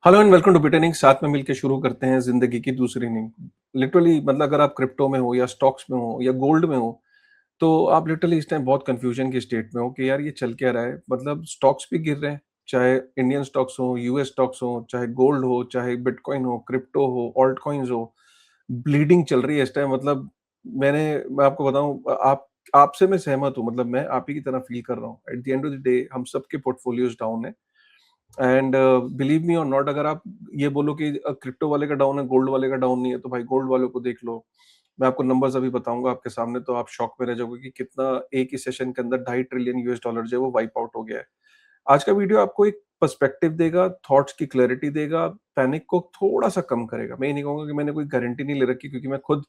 Hello and welcome to बिटनिंग। साथ में मिलकर शुरू करते हैं जिंदगी की दूसरी इनिंग। लिटरली मतलब अगर आप क्रिप्टो में हो या स्टॉक्स में हो या गोल्ड में हो तो आप लिटरली इस टाइम बहुत कंफ्यूजन की स्टेट में हो कि यार ये चल क्या रहा है। मतलब स्टॉक्स भी गिर रहे हैं, चाहे इंडियन स्टॉक्स हो, यूएस स्टॉक्स हो, चाहे गोल्ड हो, चाहे बिटकॉइन हो, क्रिप्टो हो, ऑल्ट कॉइन्स हो। ब्लीडिंग चल रही है इस टाइम। मतलब मैं आपको बताऊं, आप आपसे मैं सहमत हूं। मतलब मैं आप ही की तरह फील कर रहा हूँ। At the end of the day हम सबके पोर्टफोलियोज डाउन है। एंड बिलीव मी और नॉट, अगर आप ये बोलो कि क्रिप्टो वाले का डाउन है, गोल्ड वाले का डाउन नहीं है, तो भाई गोल्ड वालों को देख लो। मैं आपको नंबर्स अभी बताऊंगा आपके सामने, तो आप शॉक में रह जाओगे कि कितना एक ही सेशन के अंदर 2.5 ट्रिलियन यूएस डॉलर जो है वो वाइप आउट हो गया है। आज का वीडियो आपको एक पर्सपेक्टिव देगा, थॉट्स की क्लैरिटी देगा, पैनिक को थोड़ा सा कम करेगा। मैं ये नहीं कहूंगा कि मैंने कोई गारंटी नहीं ले रखी, क्योंकि मैं खुद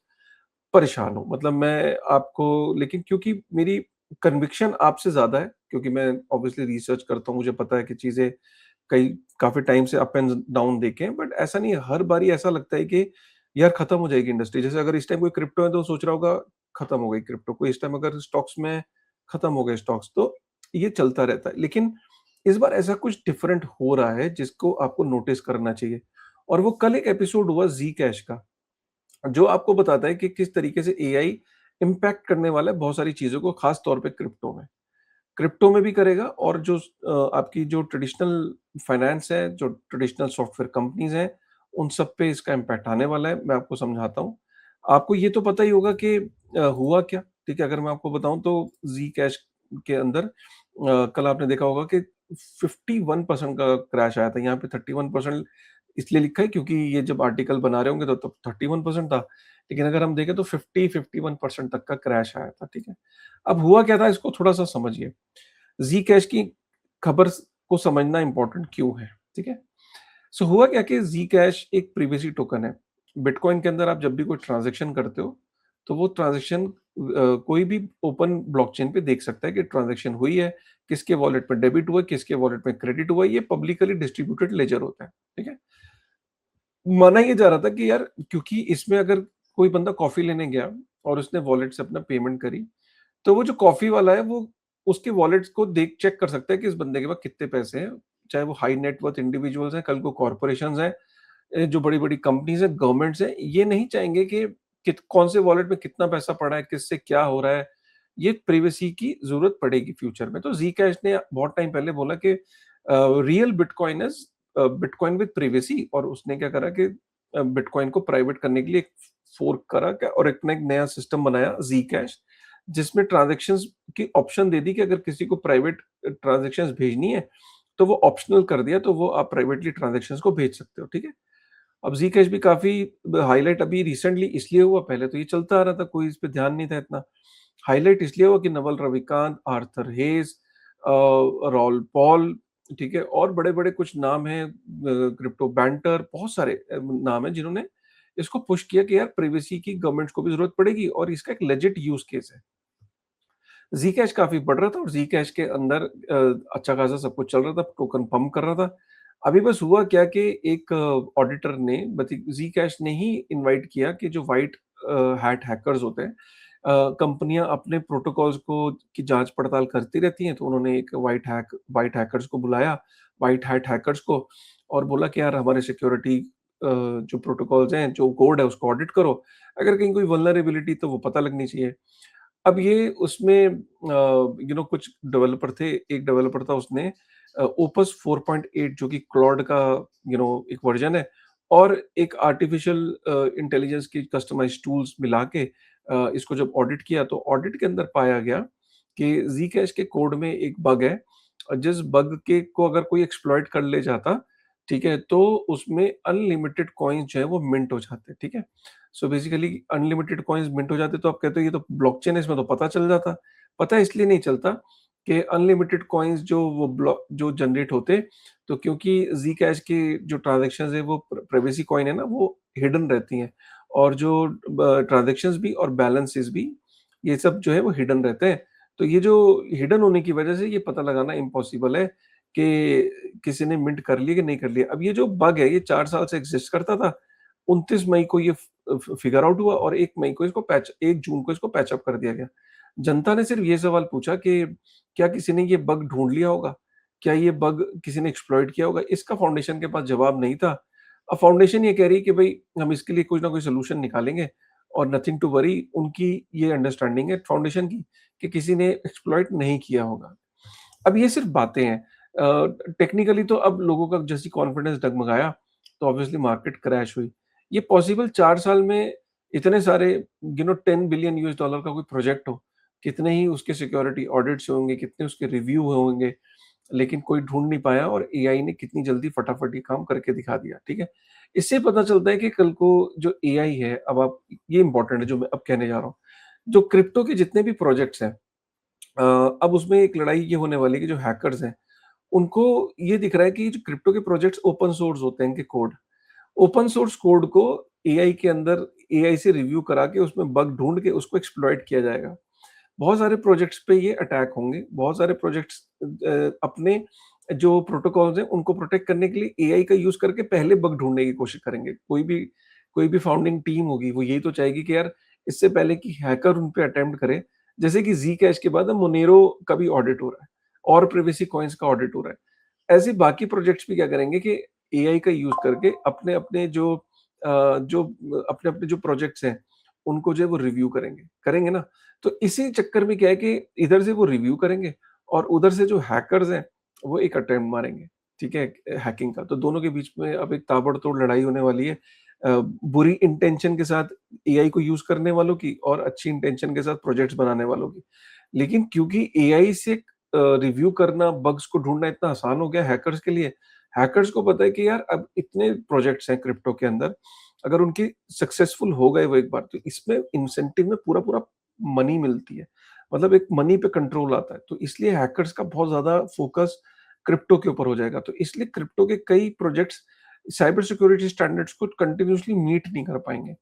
परेशान हूँ। मतलब मैं आपको, लेकिन क्योंकि मेरी कन्विक्शन आपसे ज्यादा है, क्योंकि मैं ऑब्वियसली रिसर्च करता हूँ, मुझे पता है कि चीजें कई काफ़ी टाइम से अप एंड डाउन देखे हैं, बट ऐसा नहीं है। हर बारी ऐसा लगता है कि यार खत्म हो जाएगी इंडस्ट्री। जैसे अगर इस टाइम कोई क्रिप्टो है तो सोच रहा होगा खत्म हो गई क्रिप्टो। कोई इस टाइम अगर स्टॉक्स में खत्म हो गए स्टॉक्स, तो ये चलता रहता है। लेकिन इस बार ऐसा कुछ डिफरेंट हो रहा है जिसको आपको नोटिस करना चाहिए। और वो कल एक एपिसोड हुआ जी कैश का, जो आपको बताता है कि किस तरीके से एआई इम्पैक्ट करने वाला है बहुत सारी चीज़ों को, खास तौर पे क्रिप्टो में भी करेगा। और जो आपकी जो ट्रेडिशनल फाइनेंस है, जो ट्रेडिशनल सॉफ्टवेयर कंपनीज हैं, उन सब पे इसका इम्पैक्ट आने वाला है। मैं आपको समझाता हूँ। आपको ये तो पता ही होगा कि हुआ क्या। ठीक है, अगर मैं आपको बताऊं तो जी कैश के अंदर कल आपने देखा होगा कि 51% का क्रैश आया था। यहाँ पे 31% इसलिए लिखा है क्योंकि ये जब आर्टिकल बना रहे होंगे तो तब 31% था। लेकिन अगर हम देखें तो 51% तक का क्रैश आया था। ठीक है, अब हुआ क्या था इसको थोड़ा सा समझिए। जी कैश की खबर को समझना इंपॉर्टेंट क्यों है। ठीक है, सो हुआ क्या कि जी कैश एक प्रिवेसी टोकन है। बिटकॉइन के अंदर आप जब भी कोई ट्रांजेक्शन करते हो तो वो ट्रांजेक्शन कोई भी ओपन ब्लॉकचेन पे देख सकता है कि ट्रांजेक्शन हुई है, किसके वॉलेट में डेबिट हुआ है, किसके वॉलेट में क्रेडिट हुआ है। ये पब्लिकली डिस्ट्रीब्यूटेड लेजर होता है। ठीक है, माना ये जा रहा था कि यार क्योंकि इसमें अगर कोई बंदा कॉफी लेने गया और उसने वॉलेट से अपना पेमेंट करी, तो वो जो कॉफ़ी वाला है वो उसके वॉलेट्स को देख चेक कर सकता है कि इस बंदे के पास कितने पैसे हैं। चाहे वो हाई नेट वर्थ इंडिविजुअल्स हैं, कल को कॉर्पोरेशंस हैं, जो बड़ी-बड़ी कंपनीज़ हैं, गवर्नमेंट्स हैं, ये नहीं चाहेंगे कि कौन से वॉलेट में कितना पैसा पड़ा है, किससे क्या हो रहा है। ये प्राइवेसी की ज़रूरत पड़ेगी फ्यूचर में। तो ज़ीकैश ने बहुत टाइम पहले बोला कि real bitcoin is bitcoin with privacy. और उसने क्या करा कि बिटकॉइन को प्राइवेट करने के लिए एक फोर्क करा क्या, और एक नया सिस्टम बनाया ज़ीकैश, जिसमें ट्रांज़ैक्शंस की ऑप्शन दे दी कि अगर किसी को प्राइवेट ट्रांज़ैक्शंस भेजनी है, तो वो ऑप्शनल कर दिया, तो वो आप प्राइवेटली ट्रांज़ैक्शंस को भेज सकते हो। ठीक है? अब ज़ीकैश भी काफ़ी हाइलाइट अभी रिसेंटली इसलिए हुआ, पहले तो ये चलता आ रहा था, कोई इस पे ध्यान नहीं था इतना। हाइलाइट इसलिए हुआ कि Naval Ravikant, Arthur Hayes, Raoul Pal, ठीक है? और बड़े-बड़े कुछ नाम हैं, क्रिप्टो बैंटर, बहुत सारे नाम हैं जिन्होंने इसको पुश किया कि यार प्राइवेसी की गवर्नमेंट्स को भी ज़रूरत पड़ेगी, और इसका एक लेजिट यूज़ केस है। ज़ीकैश काफ़ी बढ़ रहा था और ज़ीकैश के अंदर अच्छा खासा सब कुछ चल रहा था, टोकन पंप कर रहा था। अभी बस हुआ क्या कि एक ऑडिटर ने ज़ीकैश ने ही इनवाइट किया कि जो व्हाइट हैट हैकर्स होते हैं, कंपनियाँ अपने प्रोटोकॉल्स को की जाँच-पड़ताल करती रहती हैं, तो उन्होंने एक व्हाइट हैकर्स को बुलाया, व्हाइट हैट हैकर्स को, और बोला कि यार हमारे सिक्योरिटी जो प्रोटोकॉल्स हैं, जो कोड है उसको ऑडिट करो। अगर कहीं कोई वल्नरेबिलिटी तो वो पता लगनी चाहिए। अब ये उसमें कुछ डेवलपर थे। एक डेवलपर था, उसने ओपस 4.8 जो कि क्लॉड का एक वर्जन है, और एक आर्टिफिशियल इंटेलिजेंस की कस्टमाइज्ड टूल्स मिला के इसको जब ऑडिट किया, तो ऑडिट के अंदर पाया गया कि ज़ीकैश के कोड में एक बग है। जिस बग के को अगर कोई एक्सप्लॉइट कर ले जाता, ठीक है, तो उसमें अनलिमिटेड कॉइन्स जो है वो मिंट हो जाते। ठीक है? So basically unlimited coins mint हो जाते, तो आप कहते हो ये तो ब्लॉकचेन है, इसमें तो पता चल जाता। पता इसलिए नहीं चलता कि अनलिमिटेड कॉइन्स जो वो ब्लॉक जो जनरेट होते, तो क्योंकि ज़ीकैश की जो ट्रांज़ैक्शंस है वो प्राइवेसी कॉइन है ना, वो हिडन रहती हैं। और जो ट्रांज़ैक्शंस भी और बैलेंसेस भी, ये सब जो है वो हिडन रहते हैं। तो ये जो हिडन होने की वजह से ये पता लगाना इम्पॉसिबल है कि किसी ने मिंट कर लिया कि नहीं कर लिया। अब ये जो बग है ये 4 साल से एक्सिस्ट करता था। 29 मई को ये फिगर आउट हुआ, और 1 जून को इसको पैच अप कर दिया गया। जनता ने सिर्फ ये सवाल पूछा कि क्या किसी ने ये बग ढूँढ लिया होगा? क्या ये बग किसी ने एक्सप्लॉइट किया होगा? इसका फाउंडेशन के पास जवाब नहीं था। अब फाउंडेशन ये कह रही है कि भई हम इसके लिए कुछ ना कुछ सॉल्यूशन निकालेंगे और नथिंग टू वरी, उनकी ये अंडरस्टैंडिंग है फाउंडेशन की कि किसी ने एक्सप्लॉइट नहीं किया होगा। अब ये सिर्फ बातें हैं। टेक्निकली तो अब लोगों का जैसे ही कॉन्फिडेंस डगमगाया, तो ऑब्वियसली मार्केट क्रैश हुई। ये पॉसिबल 4 साल में इतने सारे $10 बिलियन का कोई प्रोजेक्ट हो, कितने ही उसके सिक्योरिटी ऑडिट्स होंगे, कितने उसके रिव्यू होंगे, लेकिन कोई ढूँढ नहीं पाया और एआई ने कितनी जल्दी फटाफट ये काम करके दिखा दिया, ठीक है? इससे पता चलता है कि कल को जो एआई है, अब आप ये इम्पोर्टेंट है जो मैं अब कहने जा रहा हूँ। जो क्रिप्टो के जितने भी प्रोजेक्ट्स हैं, अ, अब उसमें एक लड़ाई ये होने वाली है कि जो हैकर्स हैं, उनको ये दिख रहा है कि जो क्रिप्टो के प्रोजेक्ट्स ओपन सोर्स होते हैं, इनके कोड, ओपन सोर्स कोड को एआई के अंदर एआई से रिव्यू करा के उसमें बग ढूँढ के उसको एक्सप्लॉइट किया जाएगा। बहुत सारे प्रोजेक्ट्स पे ये अटैक होंगे, बहुत सारे प्रोजेक्ट्स अपने जो प्रोटोकॉल्स हैं उनको प्रोटेक्ट करने के लिए एआई का यूज़ करके पहले बग ढूँढने की कोशिश करेंगे। कोई भी फाउंडिंग टीम होगी, वो यही तो चाहेगी कि यार इससे पहले कि हैकर उन पे अटेम्प्ट करे, जैसे कि ज़ी-कैश के बाद अब मोनेरो का भी ऑडिट हो रहा है और प्राइवेसी कॉइन्स का ऑडिट हो रहा है। ऐसे बाकी प्रोजेक्ट्स भी क्या करेंगे कि एआई का यूज़ करके अपने-अपने जो अपने-अपने जो प्रोजेक्ट्स हैं, उनको जो है वो रिव्यू करेंगे। करेंगे ना? तो इसी चक्कर में क्या है कि इधर से वो रिव्यू करेंगे और उधर से जो हैकर्स हैं, वो एक अटेम्प्ट मारेंगे, ठीक है? हैकिंग का। तो दोनों के बीच में अब एक ताबड़तोड़ लड़ाई होने वाली है। बुरी इंटेंशन के साथ एआई को यूज़ करने वालों की और अच्छी इंटेंशन के साथ प्रोजेक्ट्स बनाने वालों की। लेकिन क्योंकि एआई से रिव्यू करना, बग्स को ढूँढना इतना आसान हो गया है हैकर्स के लिए, हैकर्स को पता है कि यार अब इतने प्रोजेक्ट्स हैं क्रिप्टो के अंदर, अगर उनकी सक्सेसफुल हो गए वो एक बार, तो इसमें इंसेंटिव में पूरा-पूरा मनी मिलती है। मतलब एक मनी पे कंट्रोल आता है। तो इसलिए हैकर्स का बहुत ज़्यादा फ़ोकस क्रिप्टो के ऊपर हो जाएगा। तो इसलिए क्रिप्टो के कई प्रोजेक्ट्स साइबर सिक्योरिटी स्टैंडर्ड्स को कंटीन्यूअसली मीट नहीं कर पाएँगे।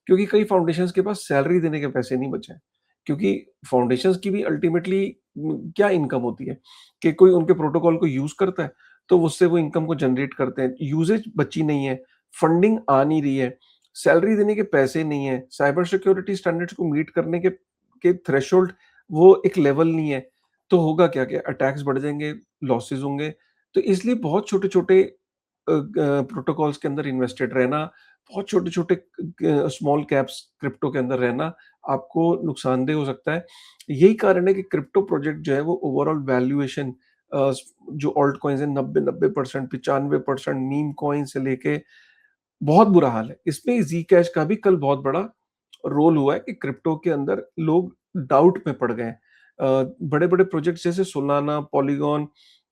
क्योंकि कई फाउंडेशंस के पास सैलरी देने के पैसे नहीं बचे हैं। क्योंकि फाउंडेशंस की भी अल्टीमेटली क्या इनकम होती है कि कोई उनके प्रोटोकॉल को यूज़ करता है, तो उससे वो इनकम को जनरेट करते हैं। यूसेज बची नहीं है, फंडिंग आ नहीं रही है, सैलरी देने के पैसे नहीं है, साइबर सिक्योरिटी स्टैंडर्ड्स को मीट करने के थ्रेशोल्ड वो एक लेवल नहीं है, तो होगा क्या कि अटैक्स बढ़ जाएँगे, लॉसेस होंगे। तो इसलिए बहुत छोटे-छोटे प्रोटोकॉल्स के अंदर इन्वेस्टेड रहना, बहुत छोटे-छोटे स्मॉल कैप्स क्रिप्टो के अंदर रहना आपको नुकसानदेह हो सकता है। यही कारण है कि क्रिप्टो प्रोजेक्ट जो है वो ओवरऑल वैल्यूएशन, जो ऑल्ट कॉइन्स हैं 90-90% 95% मीम कॉइन से लेके बहुत बुरा हाल है। इसमें ज़ी-कैश का भी कल बहुत बड़ा रोल हुआ है कि क्रिप्टो के अंदर लोग डाउट में पड़ गए हैं। बड़े-बड़े प्रोजेक्ट्स जैसे सोलाना, पॉलीगॉन,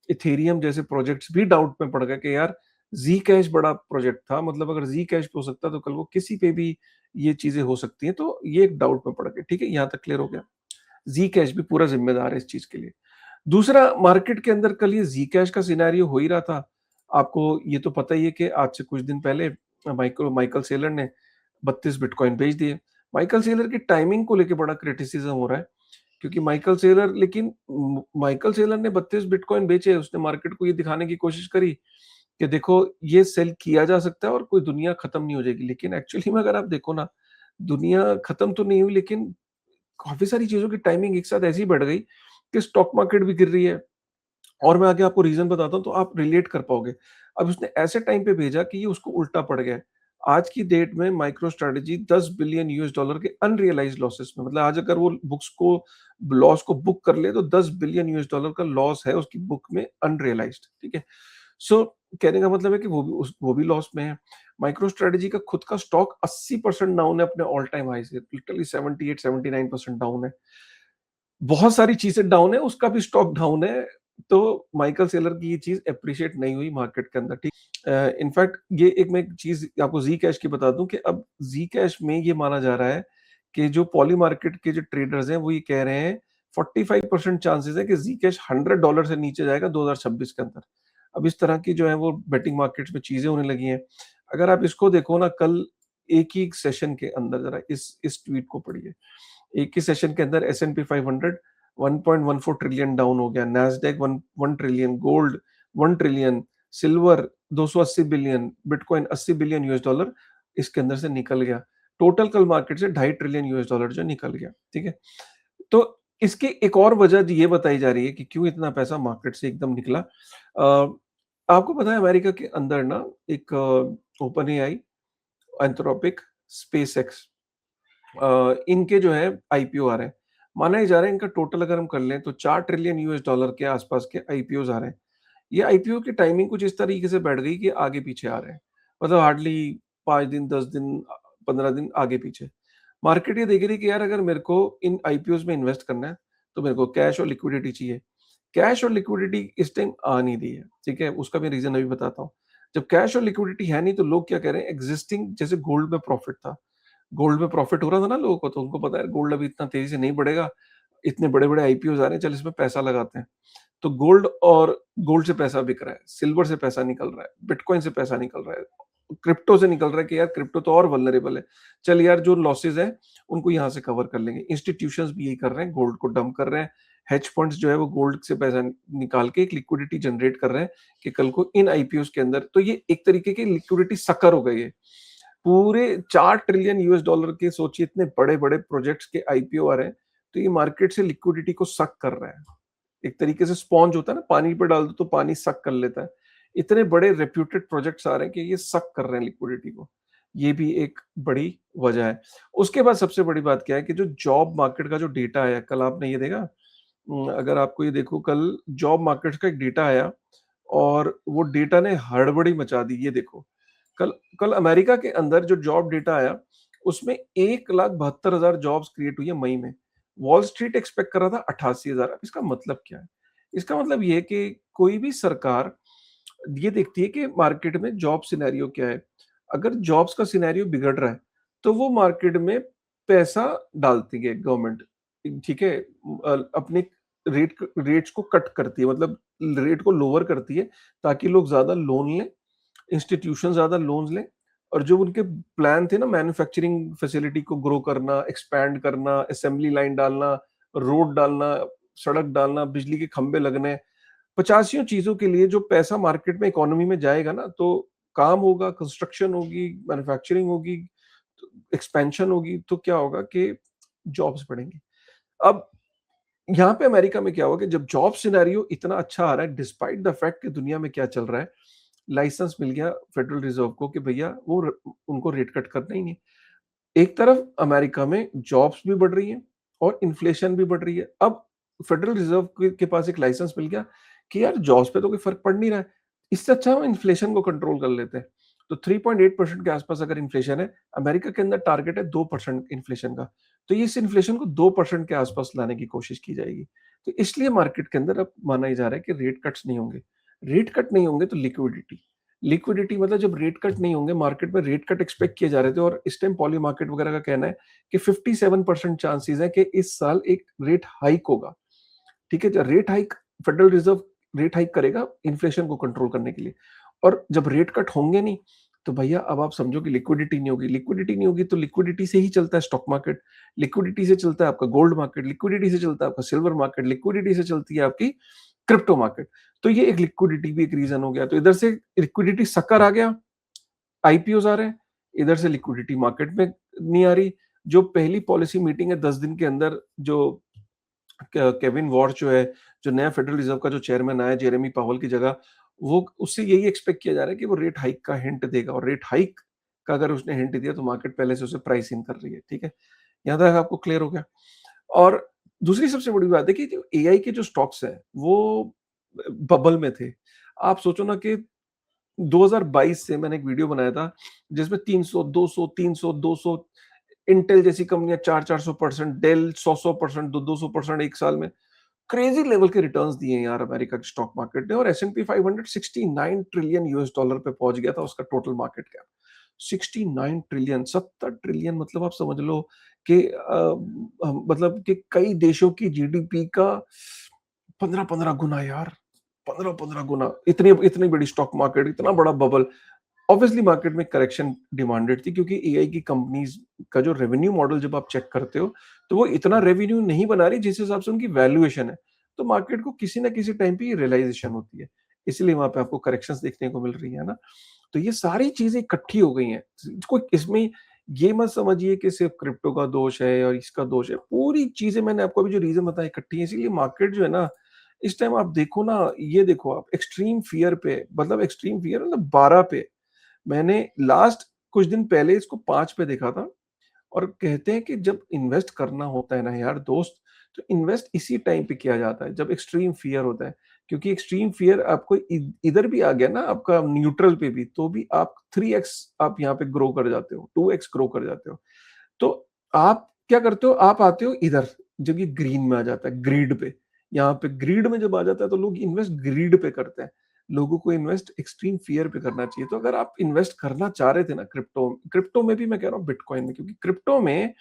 इथेरियम जैसे प्रोजेक्ट्स भी डाउट में पड़ गए कि यार ज़ी-कैश बड़ा प्रोजेक्ट था, मतलब अगर ज़ी-कैश पे हो सकता है तो कल को किसी पे भी ये चीज़ें हो सकती हैं, तो ये एक डाउट में पड़ गए। ठीक है, यहाँ तक क्लियर हो गया। ज़ी-कैश भी पूरा ज़िम्मेदार है इस चीज़ के लिए। दूसरा, मार्केट के अंदर कल ये ज़ी-कैश का सिनेरियो हो ही रहा था। आपको ये तो पता ही है कि आज से कुछ दिन पहले माइकल सेलर ने 32 बिटकॉइन बेच दिए। माइकल सेलर की टाइमिंग को लेके बड़ा क्रिटिसिज़्म हो रहा है, क्योंकि माइकल सेलर ने 32 बिटकॉइन बेचे, उसने मार्केट को ये दिखाने की कोशिश करी कि देखो ये सेल किया जा सकता है और कोई दुनिया खत्म नहीं हो जाएगी। लेकिन एक्चुअली में अगर आप देखो ना, दुनिया खत्म तो नहीं हुई, लेकिन काफ़ी सारी चीज़ों की टाइमिंग एक साथ ऐसी बढ़ गई कि स्टॉक मार्केट भी गिर रही है। और मैं आगे आपको रीज़न बताता हूँ तो आप रिलेट कर पाओगे। अब उसने ऐसे टाइम पे भेजा कि ये उसको उल्टा पड़ गया है। आज की डेट में माइक्रो स्ट्रैटेजी $10 बिलियन के अनरियलाइज्ड लॉसेस में, मतलब आज अगर वो बुक्स को लॉस को बुक कर ले तो $10 बिलियन का लॉस है उसकी बुक में अनरियलाइज्ड, ठीक है? सो कहने का मतलब है कि वो भी लॉस में है। माइक्रो स्ट्रैटेजी का खुद का स्टॉक 80% डाउन है अपने ऑल टाइम हाई से, लिटरली 78-79% डाउन है। बहुत सारी चीज़ें डाउन है, उसका भी स्टॉक डाउन है, तो माइकल सेलर की ये चीज़ एप्रिशिएट नहीं हुई मार्केट के अंदर, ठीक। इनफैक्ट ये मैं एक चीज़ आपको ज़ी कैश की बता दूँ कि अब ज़ी कैश में ये माना जा रहा है कि जो पॉली मार्केट के जो ट्रेडर्स हैं, वो ये कह रहे हैं 45% चांसेस है कि ज़ी कैश $100 से नीचे जाएगा 2026 के अंदर। अब इस तरह की जो है वो बेटिंग मार्केट्स में चीज़ें होने लगी हैं। अगर आप इसको देखो ना, कल एक ही सेशन के अंदर ज़रा इस ट्वीट को पढ़िए। एक ही सेशन के अंदर एस&पी 500 1.14 ट्रिलियन डाउन हो गया, Nasdaq 1 trillion, gold 1 trillion, silver 280 billion, bitcoin $80 billion इसके अंदर से निकल गया। टोटल कल मार्केट से $2.5 ट्रिलियन जो निकल गया, ठीक है? तो इसकी एक और वजह ये बताई जा रही है कि क्यों इतना पैसा मार्केट से एकदम निकला। आपको पता है अमेरिका के अंदर ना एक ओपन एआई, एंथ्रोपिक, स्पेसएक्स, इनके जो है आईपीओ आ रहे हैं। माना ही जा रहा है इनका टोटल अगर हम कर लें तो 4 ट्रिलियन यूएस डॉलर के आसपास के आईपीओज आ रहे हैं। ये आईपीओ की टाइमिंग कुछ इस तरीके से बैठ गई कि आगे पीछे आ रहे हैं। मतलब हार्डली 5 दिन, 10 दिन, 15 दिन आगे पीछे। मार्केट ये देख रही है कि यार अगर मेरे को इन आईपीओज में इन्वेस्ट करना है, तो मेरे को कैश और लिक्विडिटी चाहिए। कैश और लिक्विडिटी इस टाइम आ नहीं रही है, ठीक है? उसका मैं रीज़न अभी बताता हूँ। जब कैश और लिक्विडिटी है नहीं तो लोग क्या कह रहे हैं, एक्जिस्टिंग जैसे गोल्ड में प्रॉफिट था। गोल्ड में प्रॉफिट हो रहा था ना लोगों को, तो उनको पता है गोल्ड अभी इतना तेज़ी से नहीं बढ़ेगा। इतने बड़े-बड़े आईपीओज आ रहे हैं, चल इसमें पैसा लगाते हैं। तो गोल्ड से पैसा बिक रहा है, सिल्वर से पैसा निकल रहा है, बिटकॉइन से पैसा निकल रहा है, क्रिप्टो से निकल रहा है कि यार क्रिप्टो तो और वल्नरेबल है। चल यार जो लॉसेस हैं, उनको यहाँ से कवर कर लेंगे। इंस्टीट्यूशंस भी यही कर रहे हैं, गोल्ड को डंप कर रहे हैं। हेज फंड्स जो है वो गोल्ड से पैसा निकाल के एक लिक्विडिटी जनरेट कर रहे हैं कि कल को इन आईपीओज के अंदर, तो ये एक तरीके की लिक्विडिटी सकर हो गई है। पूरे 4 ट्रिलियन यूएस डॉलर के सोचिए इतने बड़े-बड़े प्रोजेक्ट्स के आईपीओ आ रहे हैं, तो ये मार्केट से लिक्विडिटी को सक कर रहा है। एक तरीके से स्पॉन्ज होता है ना, पानी पे डाल दो तो पानी सक कर लेता है। इतने बड़े रेप्यूटेड प्रोजेक्ट्स आ रहे हैं कि ये सक कर रहे हैं लिक्विडिटी को। ये भी एक बड़ी वजह है। उसके बाद सबसे बड़ी बात क्या है कि जो जॉब मार्केट का जो डेटा आया, कल आपने ये देखा? अगर आपको ये देखो, कल जॉब मार्केट का एक डेटा आया और वो डेटा ने हड़बड़ी मचा दी। ये देखो, कल कल अमेरिका के अंदर जो जॉब डेटा आया, उसमें 1,72,000 जॉब्स क्रिएट हुई है मई में। वॉल स्ट्रीट एक्सपेक्ट कर रहा था 88,000। अब इसका मतलब क्या है? इसका मतलब ये है कि कोई भी सरकार ये देखती है कि मार्केट में जॉब सिनेरियो क्या है। अगर जॉब्स का सिनेरियो बिगड़ रहा है, तो वो मार्केट में पैसा डालती है गवर्नमेंट, ठीक है? अपने रेट्स को कट करती है, मतलब रेट को लोअर करती है, ताकि लोग ज़्यादा लोन लें, इंस्टीट्यूशन ज़्यादा लोन्स लें, और जो उनके प्लान थे ना मैन्युफैक्चरिंग फैसिलिटी को ग्रो करना, एक्सपैंड करना, असेंबली लाइन डालना, रोड डालना, सड़क डालना, बिजली के खंभे लगने, पचासियों चीज़ों के लिए जो पैसा मार्केट में इकोनॉमी में जाएगा ना, तो काम होगा, कंस्ट्रक्शन होगी, मैन्युफैक्चरिंग होगी, एक्सपेंशन होगी, तो क्या होगा कि जॉब्स बढ़ेंगी। अब यहाँ पे अमेरिका में क्या हुआ कि जब जॉब सिनेरियो इतना अच्छा आ रहा है, डिस्पाइट द फैक्ट कि दुनिया में क्या चल रहा है, लाइसेंस मिल गया फेडरल रिजर्व को कि भैया उनको रेट कट करना ही नहीं। एक तरफ अमेरिका में जॉब्स भी बढ़ रही हैं और इन्फ्लेशन भी बढ़ रही है। अब फेडरल रिजर्व के पास एक लाइसेंस मिल गया कि यार जॉब्स पे तो कोई फर्क पड़ नहीं रहा है, इससे अच्छा हम इन्फ्लेशन को कंट्रोल कर लेते हैं। तो 3.8% के आसपास अगर इन्फ्लेशन है, अमेरिका के अंदर टारगेट है 2% इन्फ्लेशन का। तो इस इन्फ्लेशन को 2% के आसपास लाने की कोशिश की जाएगी। तो इसलिए मार्केट के अंदर अब माना ही जा रहा है कि रेट कट्स नहीं होंगे। रेट कट नहीं होंगे तो लिक्विडिटी मतलब जब रेट कट नहीं होंगे, मार्केट में रेट कट एक्सपेक्ट किए जा रहे थे, और इस टाइम पॉली मार्केट वगैरह का कहना है कि 57% चांसेस है कि इस साल एक रेट हाइक होगा। ठीक है? जो rate hike, federal reserve rate hike करेगा इन्फ्लेशन को कंट्रोल करने के लिए। और जब रेट कट होंगे नहीं, तो भैया अब आप समझो कि लिक्विडिटी नहीं होगी। लिक्विडिटी नहीं होगी तो लिक्विडिटी से ही चलता है स्टॉक मार्केट, लिक्विडिटी से चलता है आपका गोल्ड मार्केट, लिक्विडिटी से चलता है आपका सिल्वर मार्केट, लिक्विडिटी से चलती है आपकी क्रिप्टो मार्केट। तो ये एक लिक्विडिटी भी एक रीजन हो गया। तो इधर से लिक्विडिटी सकर आ गया, आईपीओज आ रहे हैं, इधर से लिक्विडिटी मार्केट में नहीं आ रही। जो पहली पॉलिसी मीटिंग है 10 दिन के अंदर, जो केविन वॉर्श जो है, जो नया फेडरल रिजर्व का जो चेयरमैन आया जेरेमी पावेल की जगह, वो उससे यही एक्सपेक्ट किया जा रहा है कि वो रेट हाइक का हिंट देगा, और रेट हाइक का अगर उसने हिंट दिया तो मार्केट पहले से उसे प्राइस इन कर रही है। ठीक है? यहाँ तक आपको क्लियर हो गया? और दूसरी सबसे बड़ी बात है कि जो एआई के जो स्टॉक्स हैं वो बबल में थे। आप सोचो ना कि 2022 से मैंने एक वीडियो बनाया था जिसमें 300, 200, 300, 200, इंटेल जैसी कंपनियां 400-400%, डेल 100-100%, 200-200% एक साल में, क्रेजी लेवल के रिटर्न्स दिए हैं यार अमेरिका के स्टॉक मार्केट ने। और S&P 500 69 ट्रिलियन यूएस डॉलर पे पहुंच गया था उसका total market cap. 69 trillion, 70 trillion, मतलब आप समझ लो कि मतलब कि कई देशों की जीडीपी का 15-15 गुना यार, 15-15 गुना। इतनी इतनी बड़ी स्टॉक मार्केट, इतना बड़ा बबल। ऑब्वियसली मार्केट में करेक्शन डिमांडेड थी, क्योंकि एआई की कंपनीज का जो रेवेन्यू मॉडल जब आप चेक करते हो, तो वो इतना रेवेन्यू नहीं बना रही जिस हिसाब से उनकी वैल्यूएशन है। तो मार्केट को किसी ना किसी टाइम पे ये रियलाइजेशन होती है, इसलिए वहां पे आपको करेक्शंस देखने को मिल रही है ना। तो ये सारी चीजें इकट्ठी हो गई हैं। कोई इसमें ये मत समझिए कि सिर्फ़ क्रिप्टो का दोष है और इसका दोष है। पूरी चीज़ें मैंने आपको अभी जो रीज़न बताए इकट्ठी हैं, इसीलिए मार्केट जो है ना, इस टाइम आप देखो ना, ये देखो आप एक्सट्रीम फ़ियर पे, मतलब एक्सट्रीम फ़ियर मतलब 12 पे। मैंने लास्ट कुछ दिन पहले इसको 5 पे देखा था। और कहते हैं कि जब इन्वेस्ट करना होता है ना यार दोस्त, तो इन्वेस्ट इसी टाइम पे किया जाता है जब एक्सट्रीम फ़ियर होता है। क्योंकि एक्सट्रीम फ़ियर आपको इधर भी आ गया ना आपका न्यूट्रल पे भी, तो भी आप 3x आप यहाँ पे ग्रो कर जाते हो, 2x ग्रो कर जाते हो। तो आप क्या करते हो? आप आते हो इधर, जब ये ग्रीन में आ जाता है, ग्रीड पे। यहाँ पे ग्रीड में जब आ जाता है तो लोग इन्वेस्ट ग्रीड पे करते हैं। लोगों को इन्वेस्ट एक्सट्रीम फ़ियर पे करना चाहिए। तो अगर आप इन्वेस्ट करना चाह रहे थे ना क्रिप्टो क्रिप्टो में भी, मैं कह रहा हूँ बिटकॉइन में, क्योंकि क्रिप्टो में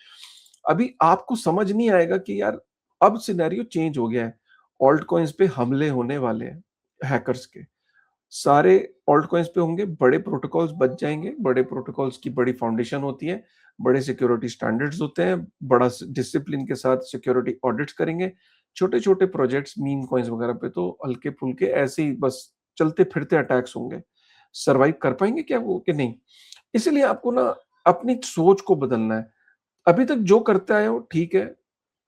अभी आपको समझ नहीं आएगा कि यार अब सिनेरियो चेंज हो गया है। ऑल्ट कॉइन्स पे हमले होने वाले हैं हैकर्स के। सारे ऑल्ट कॉइन्स पे होंगे, बड़े प्रोटोकॉल्स बच जाएँगे, बड़े प्रोटोकॉल्स की बड़ी फाउंडेशन होती है, बड़े सिक्योरिटी स्टैंडर्ड्स होते हैं, बड़ा स डिसिप्लिन के साथ सिक्योरिटी ऑडिट्स करेंगे। छोटे-छोटे प्रोजेक्ट्स, मीम कॉइन्स वगैरह पे तो हल्के-फुल्के ऐसे ही बस चलते-फिरते अटैक्स होंगे। सर्वाइव कर पाएँगे क्या वो कि नहीं? इसीलिए आपको ना अपनी सोच को बदलना है। अभी तक जो करते आए हो ठीक है,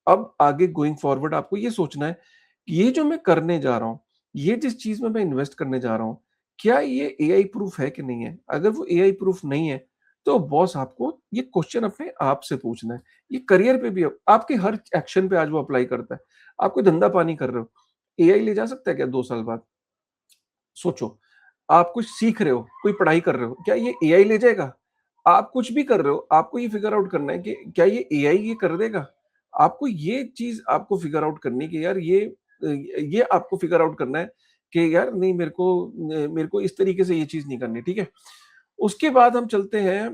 अब आगे गोइंग फॉरवर्ड आपको ये सोचना है, कि ये जो मैं करने जा रहा हूँ, ये जिस चीज़ में मैं इन्वेस्ट करने जा रहा हूँ, क्या ये एआई प्रूफ है कि नहीं है? अगर वो एआई प्रूफ नहीं है, तो बॉस आपको ये क्वेश्चन अपने आप से पूछना है। ये करियर पे भी है, आपके हर एक्शन पे आज वो अप्लाई करता है। आप कोई धंधा-पानी कर रहे हो, एआई ले जा सकता है क्या 2 साल बाद? सोचो, आप कुछ सीख रहे हो, कोई पढ़ाई कर रहे हो, क्या ये एआई ले जाएगा? आप कुछ भी कर रहे हो, आपको ये फिगर आउट करना है कि क्या ये एआई ये कर देगा? आपको ये चीज़ आपको फिगर आउट करनी है कि यार ये आपको फिगर आउट करना है कि यार नहीं, मेरे को इस तरीके से ये चीज़ नहीं करनी, ठीक है? उसके बाद हम चलते हैं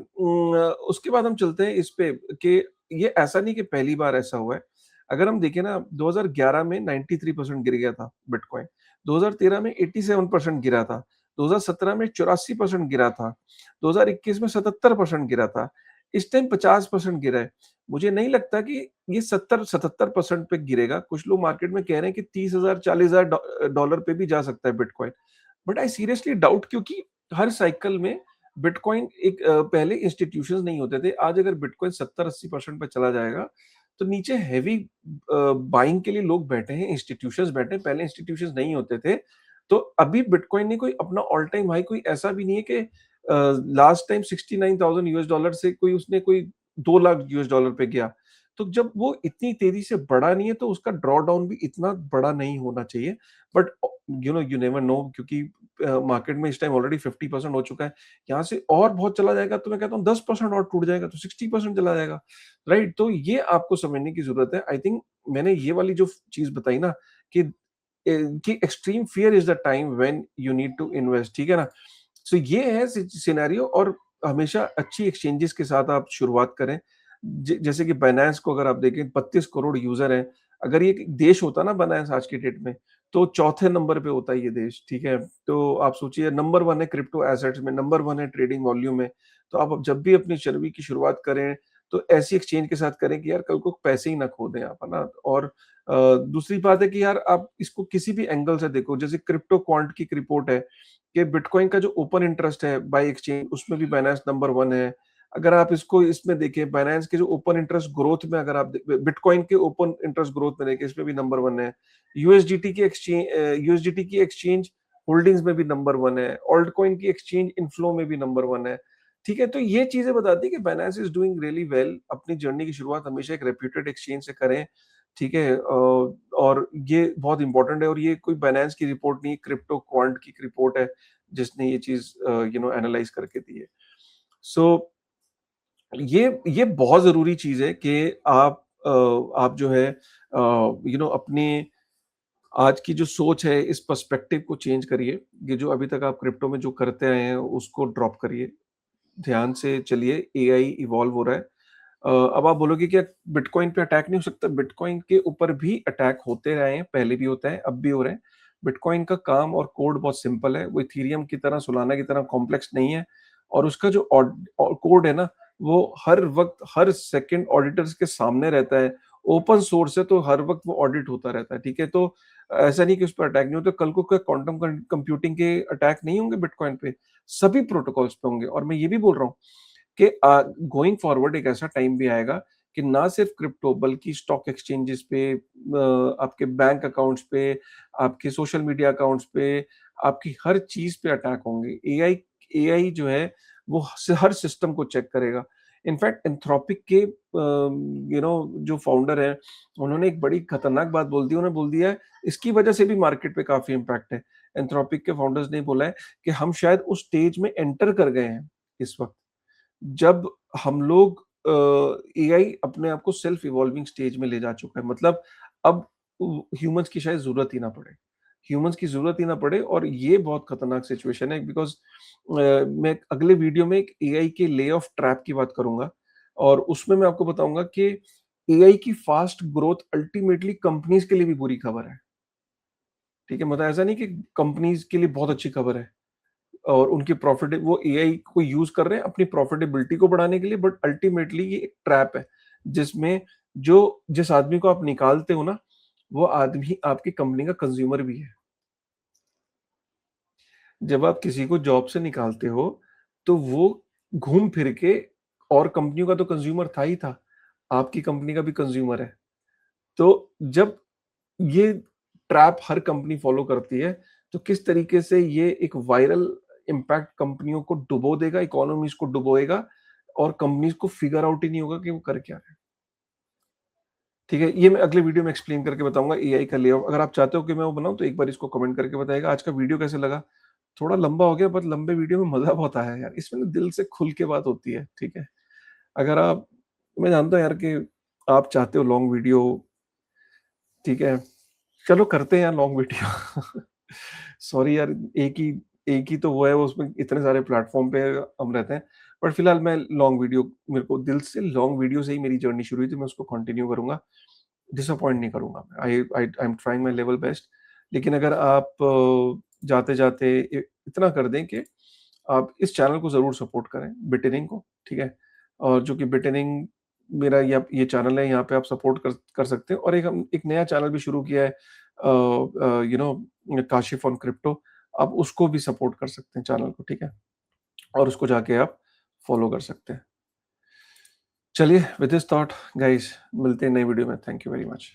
उसके बाद हम चलते हैं इस पे कि ये ऐसा नहीं कि पहली बार ऐसा हुआ है। अगर हम देखें ना, 2011 में 93% गिर गया था बिटकॉइन, 2013 में 87% गिरा था, 2017 में 84% गिरा था, 2021 में 77% गिरा था, इस टाइम 50% गिरा है। मुझे नहीं लगता कि ये 70-77% पे गिरेगा। कुछ लोग मार्केट में कह रहे हैं कि 30,000 40,000 डॉलर पे भी जा सकता है bitcoin. But I seriously doubt, क्योंकि हर साइकिल में बिटकॉइन पहले इंस्टीट्यूशंस नहीं होते थे। आज अगर बिटकॉइन 70-80% पे चला जाएगा, तो नीचे हेवी बाइंग के लिए लोग बैठे हैं, इंस्टीट्यूशंस बैठे हैं। पहले इंस्टीट्यूशंस नहीं होते थे। तो अभी बिटकॉइन ने कोई अपना ऑल टाइम हाई, कोई ऐसा भी नहीं है कि लास्ट टाइम $69,000 से कोई उसने कोई 2 लाख यूएस डॉलर पे गया। तो जब वो इतनी तेज़ी से बढ़ा नहीं है, तो उसका ड्रॉ डाउन भी इतना बड़ा नहीं होना चाहिए। बट यू नेवर नो, क्योंकि मार्केट में इस टाइम ऑलरेडी 50% हो चुका है। यहाँ से और बहुत चला जाएगा तो मैं कहता हूँ 10% और टूट जाएगा तो 60% चला जाएगा, राइट? तो ये आपको समझने की ज़रूरत है। आई थिंक मैंने ये वाली जो चीज़ बताई ना कि कि extreme fear is the time when you need to invest, ठीक है ना? सो ये है सिनेरियो। और हमेशा अच्छी एक्सचेंजेस के साथ आप शुरुआत करें। जैसे कि बाइनेंस को अगर आप देखें, 32 करोड़ यूज़र हैं। अगर ये एक देश होता ना बाइनेंस आज की डेट में, तो चौथे नंबर पे होता है ये देश, ठीक है? तो आप सोचिए, नंबर 1 है क्रिप्टो एसेट्स में, नंबर 1 है ट्रेडिंग वॉल्यूम में। तो आप अब जब भी अपनी चरबी की शुरुआत करें, तो ऐसी एक्सचेंज के साथ करें कि यार कल को पैसे ही ना खो दें आप, है ना? और दूसरी बात है कि यार आप इसको किसी भी एंगल से देखो, जैसे क्रिप्टो क्वांट की एक रिपोर्ट है कि बिटकॉइन का जो ओपन इंटरेस्ट है बाय एक्सचेंज, उसमें भी बाइनेंस नंबर 1 है। अगर आप इसको इसमें देखें, बाइनेंस के जो ओपन इंटरेस्ट ग्रोथ में, अगर आप बिटकॉइन के ओपन इंटरेस्ट ग्रोथ में देखें, इसमें भी नंबर 1 है। यूएसडीटी की एक्सचेंज होल्डिंग्स में भी नंबर 1 है। ऑल्ट कॉइन की एक्सचेंज इनफ्लो में भी नंबर 1 है। ठीक है? तो ये चीज़ें बताती है कि Binance is doing really well. अपनी जर्नी की शुरुआत हमेशा एक रेप्यूटेड एक्सचेंज से करें, ठीक है? और ये बहुत इंपॉर्टेंट है, और ये कोई बाइनेंस की रिपोर्ट नहीं है, क्रिप्टो क्वांट की एक रिपोर्ट है, जिसने ये चीज़ एनालाइज़ करके दी है। सो ये बहुत ज़रूरी चीज़ है कि आप जो है अपने आज की जो सोच है, इस पर्सपेक्टिव को चेंज करिए। ये जो अभी तक आप क्रिप्टो में जो करते आए हैं, उसको ड्रॉप करिए। ध्यान से चलिए, एआई इवॉल्व हो रहा है। अब आप बोलोगे क्या बिटकॉइन पे अटैक नहीं हो सकता? बिटकॉइन के ऊपर भी अटैक होते रहे हैं, पहले भी होता है, अब भी हो रहे हैं। बिटकॉइन का काम और कोड बहुत सिंपल है, वो इथेरियम की तरह, सोलाना की तरह कॉम्प्लेक्स नहीं है। और उसका जो कोड है ना, वो हर वक़्त, हर सेकंड ऑडिटर्स के सामने रहता है। ओपन सोर्स है, तो हर वक़्त वो ऑडिट होता रहता है, ठीक है? तो ऐसा नहीं कि उस पे अटैक नहीं होता। कल को क्या क्वांटम कंप्यूटिंग के अटैक नहीं होंगे बिटकॉइन पे? सभी प्रोटोकॉल्स पे होंगे। और मैं ये भी बोल रहा हूँ कि गोइंग फॉरवर्ड एक ऐसा टाइम भी आएगा कि ना सिर्फ क्रिप्टो बल्कि स्टॉक एक्सचेंजेस पे, आपके बैंक अकाउंट्स पे, आपके सोशल मीडिया अकाउंट्स पे, आपकी हर चीज़ पे अटैक होंगे। एआई जो है वो हर सिस्टम को चेक करेगा। इनफैक्ट एंथ्रोपिक के जो फाउंडर हैं, उन्होंने एक बड़ी खतरनाक बात बोल दी। उन्होंने बोल दिया है इसकी वजह से भी मार्केट पे काफ़ी इम्पैक्ट है। एंथ्रोपिक के फाउंडर्स ने बोला है कि हम शायद उस स्टेज में एंटर कर गए हैं इस वक़्त, जब हम लोग एआई अपने आप को सेल्फ इवॉल्विंग स्टेज में ले जा चुका है। मतलब अब ह्यूमन्स की शायद ज़रूरत ही ना पड़े। ह्यूमन्स की ज़रूरत ही ना पड़े और ये बहुत खतरनाक सिचुएशन है बिकॉज़ मैं अगले वीडियो में एक एआई के ले ऑफ ट्रैप की बात करूँगा और उसमें मैं आपको बताऊँगा कि एआई की फास्ट ग्रोथ अल्टीमेटली कंपनीज़ के लिए भी बुरी खबर है। ठीक है? मतलब ऐसा नहीं कि कंपनीज़ के लिए बहुत अच्छी खबर है। और उनकी प्रॉफिट वो एआई को यूज़ कर रहे हैं अपनी प्रॉफिटेबिलिटी को बढ़ाने के लिए, बट अल्टीमेटली ये एक ट्रैप है, जिसमें जिस आदमी को आप निकालते हो ना, वो आदमी आपकी कंपनी का कंज्यूमर भी है। जब आप किसी को जॉब से निकालते हो, तो वो घूम फिर के और कंपनियों का तो कंज्यूमर था ही था, आपकी कंपनी का भी कंज्यूमर है। तो जब ये ट्रैप हर कंपनी फॉलो करती है, तो किस तरीके से ये एक वायरल इम्पैक्ट कंपनियों को डुबो देगा, इकोनॉमीज़ को डुबोएगा और कंपनीज़ को फिगर आउट ही नहीं होगा कि वो कर क्या रहे हैं। ठीक है? ये मैं अगले वीडियो में एक्सप्लेन करके बताऊँगा एआई का लेआउट। अगर आप चाहते हो कि मैं वो बनाऊँ तो एक बार इसको कमेंट करके बताइएगा। आज का वीडियो कैसे लगा? थोड़ा लंबा हो गया, बट लंबे वीडियो में मज़ा बहुत आया यार। इसमें ना दिल से खुल के बात होती है, ठीक है? अगर आप मैं जानता हूँ यार कि आप चाहते हो लॉन्ग वीडियो, ठीक है? चलो करते हैं यार लॉन्ग वीडियो। सॉरी यार, एक ही तो वो है, उसमें इतने सारे प्लेटफ़ॉर्म पे हम रहते हैं। बट फिलहाल मैं लॉन्ग वीडियो, मेरे को दिल से लॉन्ग वीडियो से ही मेरी जर्नी शुरू हुई थी, मैं उसको कंटिन्यू करूँगा। डिसअपॉइंट नहीं करूँगा मैं। I am trying my level best. लेकिन अगर आप जाते-जाते इतना कर दें कि आप इस चैनल को ज़रूर सपोर्ट करें, बिटेनिंग को, ठीक है? और जो कि बिटेनिंग मेरा ये चैनल है, यहाँ पे आप सपोर्ट कर सकते हैं और एक नया चैनल भी शुरू किया है, काशिफ़ ऑन क्रिप्टो। आप उसको भी सपोर्ट कर सकते हैं चैनल को, ठीक है? और उसको जाके आप फॉलो कर सकते हैं। चलिए विद दिस थॉट गाइस, मिलते हैं नई वीडियो में। Thank you very much.